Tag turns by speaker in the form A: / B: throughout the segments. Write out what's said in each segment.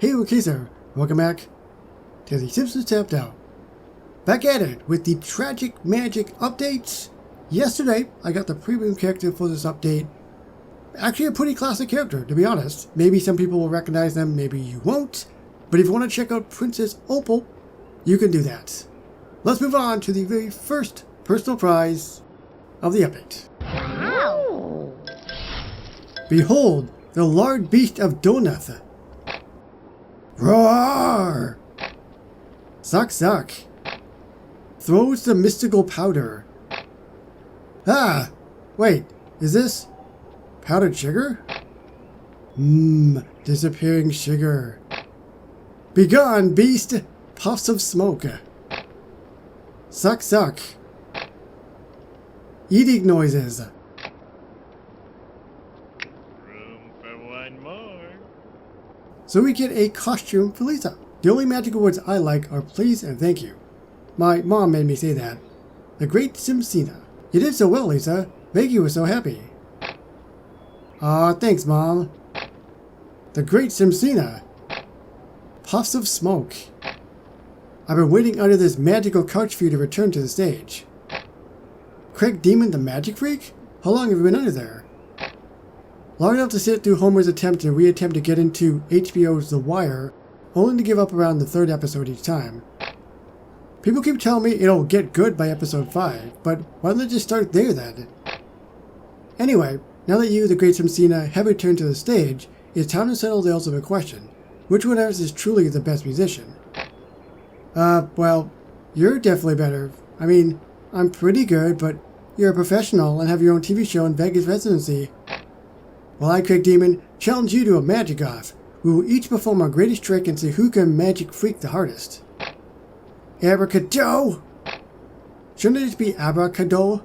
A: Hey, Kaiser, welcome back to The Simpsons Tapped Out. Back at it with the Tragic Magic updates. Yesterday, I got the premium character for this update. Actually a pretty classic character, to be honest. Maybe some people will recognize them, maybe you won't. But if you want to check out Princess Opal, you can do that. Let's move on to the very first personal prize of the update.
B: Wow!
A: Behold, the large beast of Donath. Roar! Suck suck. Throws the mystical powder. Ah! Wait, is this powdered sugar? Disappearing sugar. Begone, beast! Puffs of smoke. Suck suck. Eating noises.
B: Room for one more.
A: So we get a costume for Lisa. The only magical words I like are please and thank you. My mom made me say that. The Great Simsina. You did so well, Lisa. Maggie was so happy. Aw, thanks, Mom. The Great Simsina. Puffs of smoke. I've been waiting under this magical couch for you to return to the stage. Craig Demon the Magic Freak? How long have you been under there? Long enough to sit through Homer's attempt and re-attempt to get into HBO's The Wire, only to give up around the third episode each time. People keep telling me it'll get good by episode 5, but why don't they just start there then? Anyway, now that you, the Great Simsina, have returned to the stage, it's time to settle the ultimate question. Which one of us is truly the best musician? Well, you're definitely better. I mean, I'm pretty good, but you're a professional and have your own TV show in Vegas residency. Well, I, Craig Demon, challenge you to a magic off. We will each perform our greatest trick and see who can magic freak the hardest. Abracado! Shouldn't it just be abracado?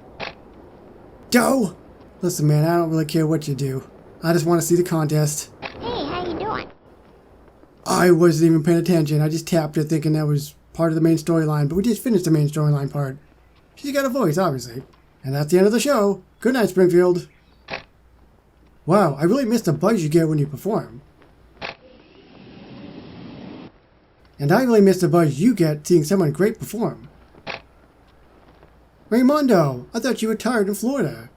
A: Do! Listen, man, I don't really care what you do. I just want to see the contest.
C: Hey, how you doing?
A: I wasn't even paying attention. I just tapped it thinking that was part of the main storyline, but we just finished the main storyline part. She's got a voice, obviously. And that's the end of the show. Good night, Springfield. Wow, I really missed the buzz you get when you perform. And I really missed the buzz you get seeing someone great perform. Raymondo, I thought you retired in Florida.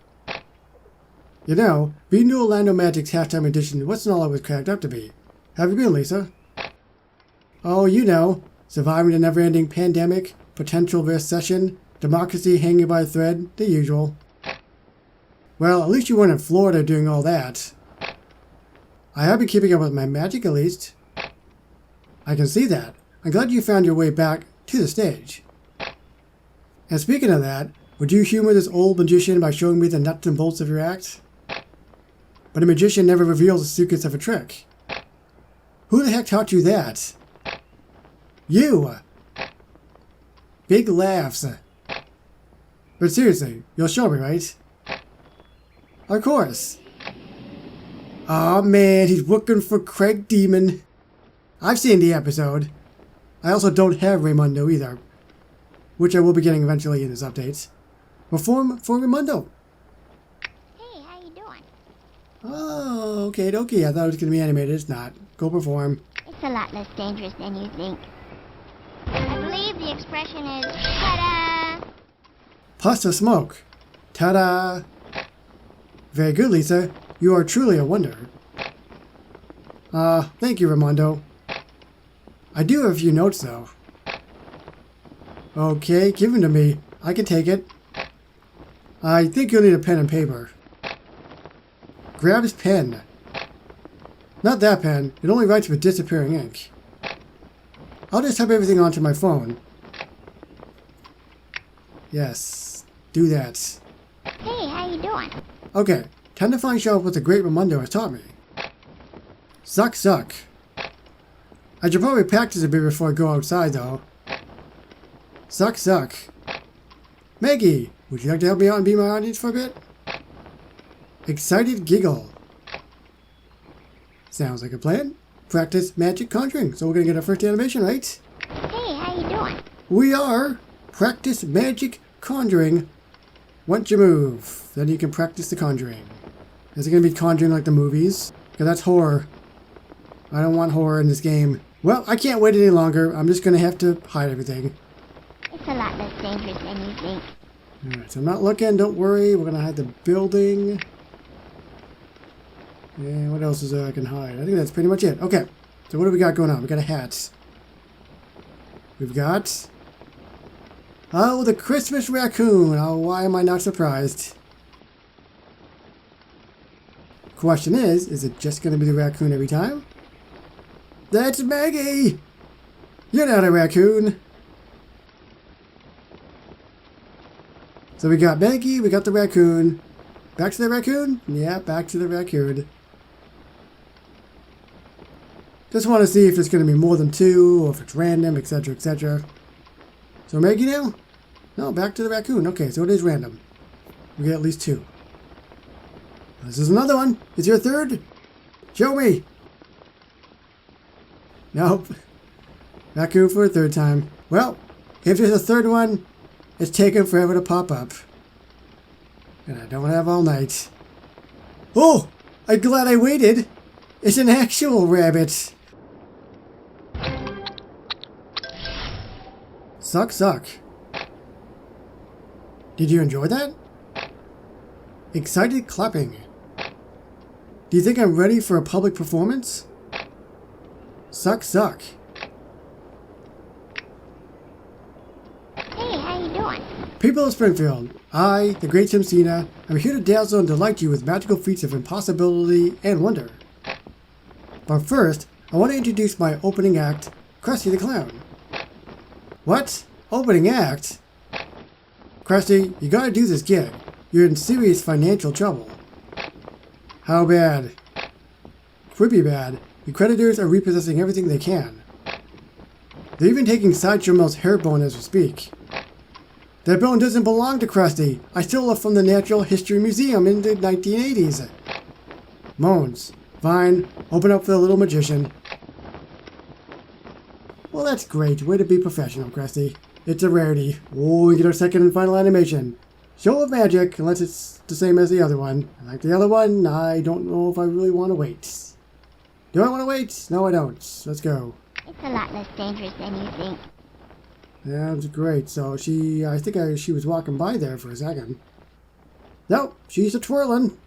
A: You know, being to Orlando Magic's halftime edition wasn't all it was cracked up to be. Have you been, Lisa? Oh, you know, surviving the never-ending pandemic, potential recession, democracy hanging by a thread, the usual. Well, at least you weren't in Florida doing all that. I have been keeping up with my magic, at least. I can see that. I'm glad you found your way back to the stage. And speaking of that, would you humor this old magician by showing me the nuts and bolts of your act? But a magician never reveals the secrets of a trick. Who the heck taught you that? You! Big laughs. But seriously, you'll show me, right? Of course. Aw, man, he's working for Craig Demon. I've seen the episode. I also don't have Raymondo either, which I will be getting eventually in his updates. Perform for Raymondo.
C: Hey, how you doing?
A: Oh, okay, okay. I thought it was going to be animated. It's not. Go perform.
C: It's a lot less dangerous than you think. I believe the expression is ta-da!
A: Puffs of smoke. Ta-da! Very good, Lisa. You are truly a wonder. Thank you, Raymondo. I do have a few notes, though. Okay, give them to me. I can take it. I think you'll need a pen and paper. Grab his pen. Not that pen. It only writes with disappearing ink. I'll just type everything onto my phone. Yes, do that.
C: Hey, how you doing?
A: Okay, time to find out what the great Raymondo has taught me. Suck suck. I should probably practice a bit before I go outside, though. Suck suck. Maggie, would you like to help me out and be my audience for a bit? Excited giggle. Sounds like a plan. Practice magic conjuring. So we're gonna get our first animation, right?
C: Hey, how you doing?
A: We are. Practice magic conjuring. Once you move, then you can practice the conjuring. Is it gonna be conjuring like the movies? Because that's horror. I don't want horror in this game. Well, I can't wait any longer. I'm just gonna have to hide everything.
C: It's a lot less dangerous than you think.
A: Alright, so I'm not looking. Don't worry. We're gonna hide the building. And what else is there I can hide? I think that's pretty much it. Okay. So what do we got going on? We got a hat. We've got... Oh, the Christmas raccoon. Oh, why am I not surprised? Question is it just going to be the raccoon every time? That's Maggie! You're not a raccoon. So we got Maggie, we got the raccoon. Back to the raccoon? Yeah, back to the raccoon. Just want to see if it's going to be more than two, or if it's random, etc., etc. So Maggie now? No, back to the raccoon. Okay, so it is random. We get at least two. This is another one. Is your third? Show me. Nope. Raccoon for a third time. Well, if there's a third one, it's taken forever to pop up. And I don't have all night. Oh! I'm glad I waited. It's an actual rabbit. Suck, suck. Did you enjoy that? Excited clapping. Do you think I'm ready for a public performance? Suck, suck.
C: Hey, how you doing?
A: People of Springfield, I, the Great Simcina, am here to dazzle and delight you with magical feats of impossibility and wonder. But first, I want to introduce my opening act, Krusty the Clown. What? Opening act? Krusty, you gotta do this gig. You're in serious financial trouble. How bad? Creepy bad. The creditors are repossessing everything they can. They're even taking Sideshow Mel's hair bone as we speak. That bone doesn't belong to Krusty. I stole it from the Natural History Museum in the 1980s. Moans. Fine. Open up for the little magician. Well, that's great. Way to be professional, Krusty. It's a rarity. Oh, we get our second and final animation. Show of magic, unless it's the same as the other one. Like the other one, I don't know if I really want to wait. Do I want to wait? No, I don't. Let's go.
C: It's a lot less dangerous than you think.
A: That's great. So I think she was walking by there for a second. Nope, she's a twirling.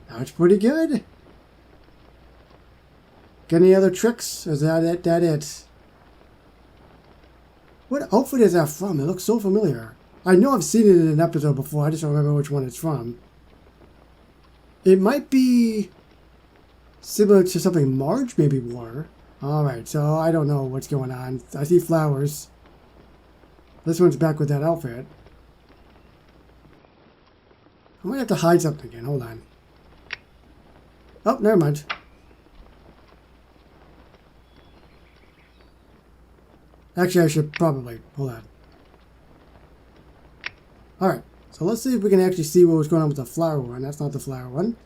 A: That's pretty good. Got any other tricks? Or is that it? What outfit is that from? It looks so familiar. I know I've seen it in an episode before. I just don't remember which one it's from. It might be similar to something Marge maybe wore. Alright, so I don't know what's going on. I see flowers. This one's back with that outfit. I might have to hide something again. Hold on. Oh, never mind. Actually, I should probably. Hold on. Alright, so let's see if we can actually see what was going on with the flower one. That's not the flower one.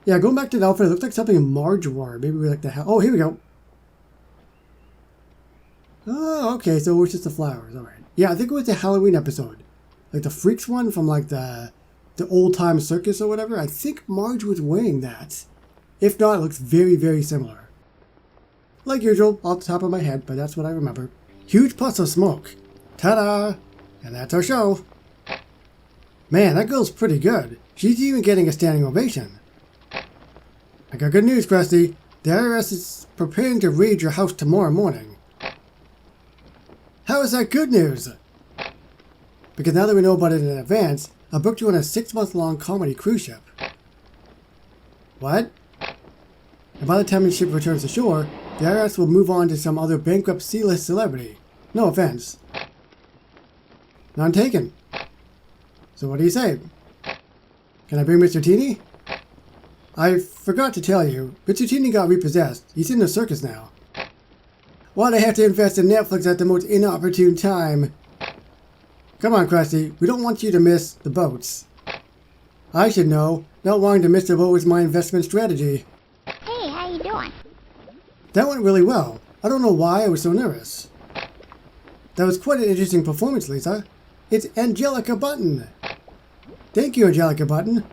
A: Yeah, going back to the outfit, it looks like something Marge wore. Maybe we like the oh, here we go. Oh, okay, so it was just the flowers. Alright. Yeah, I think it was the Halloween episode. Like the Freaks one from like the old-time circus or whatever. I think Marge was wearing that. If not, it looks very, very similar. Like usual, off the top of my head, but that's what I remember. Huge puffs of smoke. Ta-da! And that's our show. Man, that girl's pretty good. She's even getting a standing ovation. I got good news, Krusty. The IRS is preparing to raid your house tomorrow morning. How is that good news? Because now that we know about it in advance, I booked you on a 6-month-long comedy cruise ship. What? And by the time the ship returns to shore, the IRS will move on to some other bankrupt C-list celebrity. No offense. None taken. So what do you say? Can I bring Mr. Teeny? I forgot to tell you, Mr. Teeny got repossessed. He's in the circus now. Why'd I have to invest in Netflix at the most inopportune time? Come on, Krusty. We don't want you to miss the boats. I should know. Not wanting to miss the boat is my investment strategy.
C: Hey, how you doing?
A: That went really well. I don't know why I was so nervous. That was quite an interesting performance, Lisa. It's Angelica Button. Thank you, Angelica Button.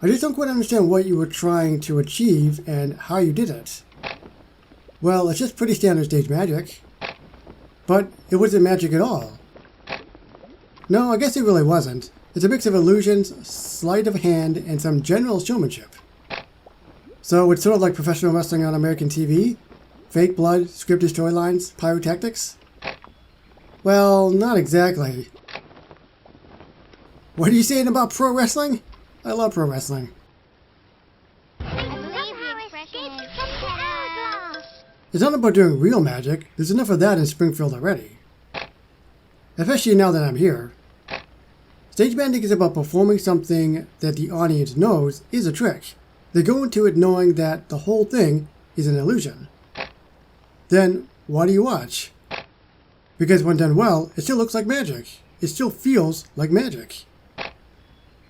A: I just don't quite understand what you were trying to achieve and how you did it. Well, it's just pretty standard stage magic. But it wasn't magic at all. No, I guess it really wasn't. It's a mix of illusions, sleight of hand, and some general showmanship. So it's sort of like professional wrestling on American TV? Fake blood, scripted storylines, pyrotactics? Well, not exactly. What are you saying about pro wrestling? I love pro wrestling.
C: I believe the expression is ta-da!
A: It's not about doing real magic. There's enough of that in Springfield already. Especially now that I'm here. Stage magic is about performing something that the audience knows is a trick. They go into it knowing that the whole thing is an illusion. Then, why do you watch? Because when done well, it still looks like magic. It still feels like magic.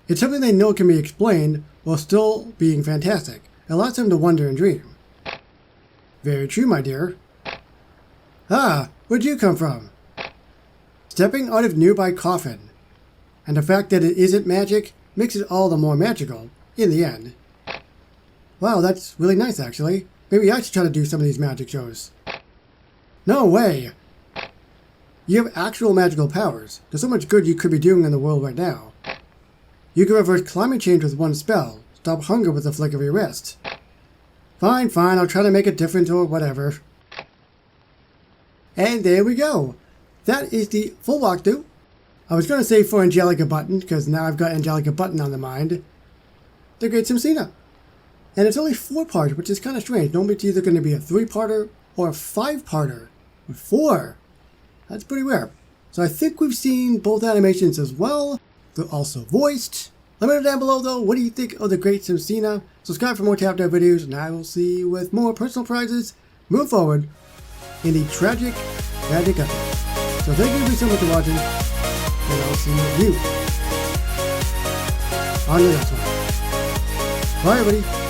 A: It's something they know can be explained while still being fantastic. It allows them to wonder and dream. Very true, my dear. Ah, where'd you come from? Stepping out of nearby coffin. And the fact that it isn't magic makes it all the more magical, in the end. Wow, that's really nice, actually. Maybe I should try to do some of these magic shows. No way! You have actual magical powers. There's so much good you could be doing in the world right now. You can reverse climate change with one spell. Stop hunger with a flick of your wrist. Fine, I'll try to make a difference or whatever. And there we go. That is the full walkthrough. I was going to say for Angelica Button, because now I've got Angelica Button on the mind. The Great Simsina. And it's only 4 parts, which is kind of strange. Normally it's either going to be a 3-parter or a 5-parter. But 4. That's pretty rare. So I think we've seen both animations as well. They're also voiced. Let me know down below though, what do you think of the Great Simsina? Subscribe for more Tap Tap videos, and I will see you with more personal prizes move forward in the Tragic Magic Epic. So thank you so much for watching, and I'll see you on the next one. Bye everybody.